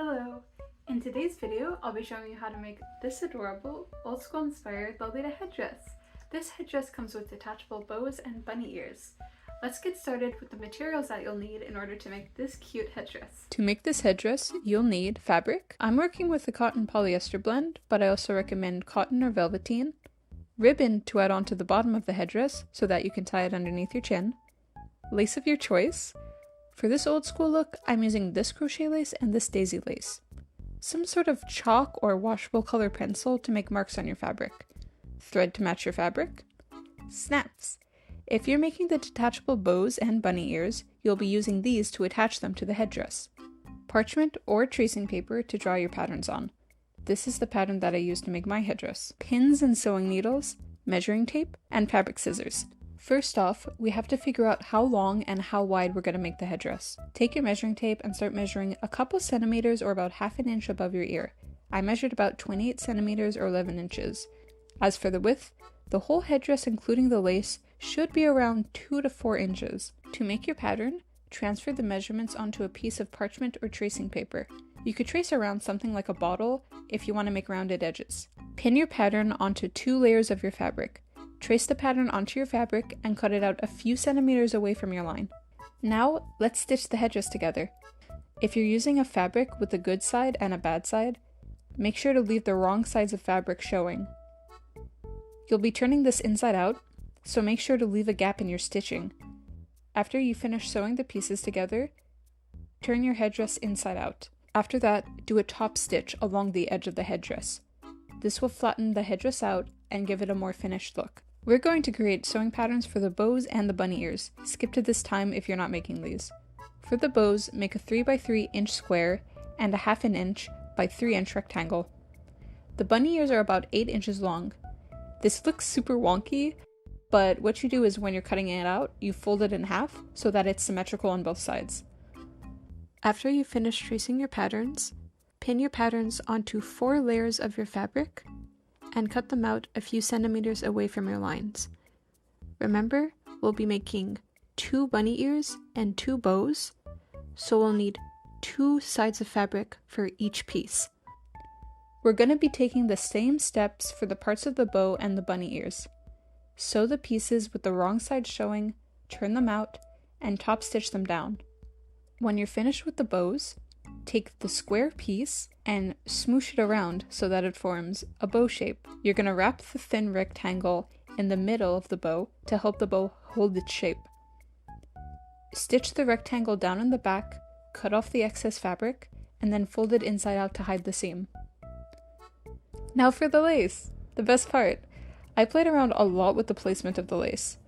Hello! In today's video, I'll be showing you how to make this adorable, old school inspired Lolita headdress. This headdress comes with detachable bows and bunny ears. Let's get started with the materials that you'll need in order to make this cute headdress. To make this headdress, you'll need fabric. I'm working with a cotton polyester blend, but I also recommend cotton or velveteen. Ribbon to add onto the bottom of the headdress so that you can tie it underneath your chin. Lace of your choice. For this old school look, I'm using this crochet lace and this daisy lace. Some sort of chalk or washable color pencil to make marks on your fabric. Thread to match your fabric. Snaps. If you're making the detachable bows and bunny ears, you'll be using these to attach them to the headdress. Parchment or tracing paper to draw your patterns on. This is the pattern that I used to make my headdress. Pins and sewing needles, measuring tape, and fabric scissors. First off, we have to figure out how long and how wide we're going to make the headdress. Take your measuring tape and start measuring a couple centimeters or about half an inch above your ear. I measured about 28 centimeters or 11 inches. As for the width, the whole headdress including the lace should be around 2 to 4 inches. To make your pattern, transfer the measurements onto a piece of parchment or tracing paper. You could trace around something like a bottle if you want to make rounded edges. Pin your pattern onto 2 layers of your fabric. Trace the pattern onto your fabric and cut it out a few centimeters away from your line. Now, let's stitch the headdress together. If you're using a fabric with a good side and a bad side, make sure to leave the wrong sides of fabric showing. You'll be turning this inside out, so make sure to leave a gap in your stitching. After you finish sewing the pieces together, turn your headdress inside out. After that, do a top stitch along the edge of the headdress. This will flatten the headdress out and give it a more finished look. We're going to create sewing patterns for the bows and the bunny ears. Skip to this time if you're not making these. For the bows, make a 3 by 3 inch square and a half an inch by 3 inch rectangle. The bunny ears are about 8 inches long. This looks super wonky, but what you do is when you're cutting it out, you fold it in half so that it's symmetrical on both sides. After you finish tracing your patterns, pin your patterns onto 4 layers of your fabric and cut them out a few centimeters away from your lines. Remember, we'll be making 2 bunny ears and 2 bows, so we'll need 2 sides of fabric for each piece. We're going to be taking the same steps for the parts of the bow and the bunny ears. Sew the pieces with the wrong side showing, turn them out, and top stitch them down. When you're finished with the bows, take the square piece and smoosh it around so that it forms a bow shape. You're going to wrap the thin rectangle in the middle of the bow to help the bow hold its shape. Stitch the rectangle down in the back, cut off the excess fabric, and then fold it inside out to hide the seam. Now for the lace, the best part. I played around a lot with the placement of the lace.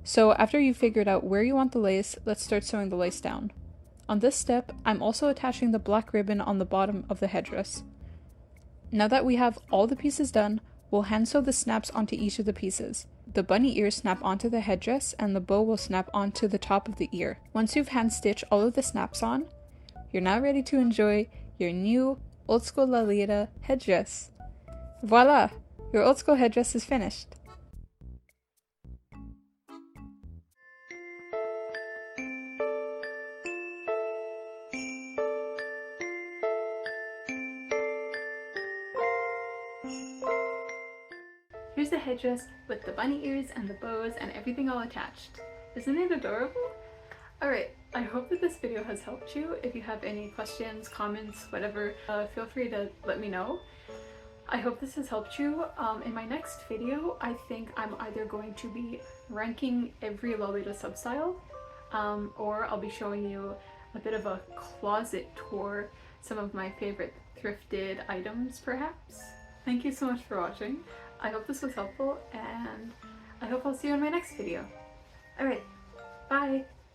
So after you've figured out where you want the lace, let's start sewing the lace down. On this step, I'm also attaching the black ribbon on the bottom of the headdress. Now that we have all the pieces done, we'll hand sew the snaps onto each of the pieces. The bunny ears snap onto the headdress and the bow will snap onto the top of the ear. Once you've hand stitched all of the snaps on, you're now ready to enjoy your new old school Lolita headdress. Voila! Your old school headdress is finished. Here's the headdress with the bunny ears and the bows and everything all attached. Isn't it adorable? Alright, I hope that this video has helped you. If you have any questions, comments, whatever, feel free to let me know. I hope this has helped you. In my next video, I think I'm either going to be ranking every Lolita substyle, or I'll be showing you a bit of a closet tour, some of my favorite thrifted items perhaps. Thank you so much for watching. I hope this was helpful, and I hope I'll see you in my next video. Alright, bye!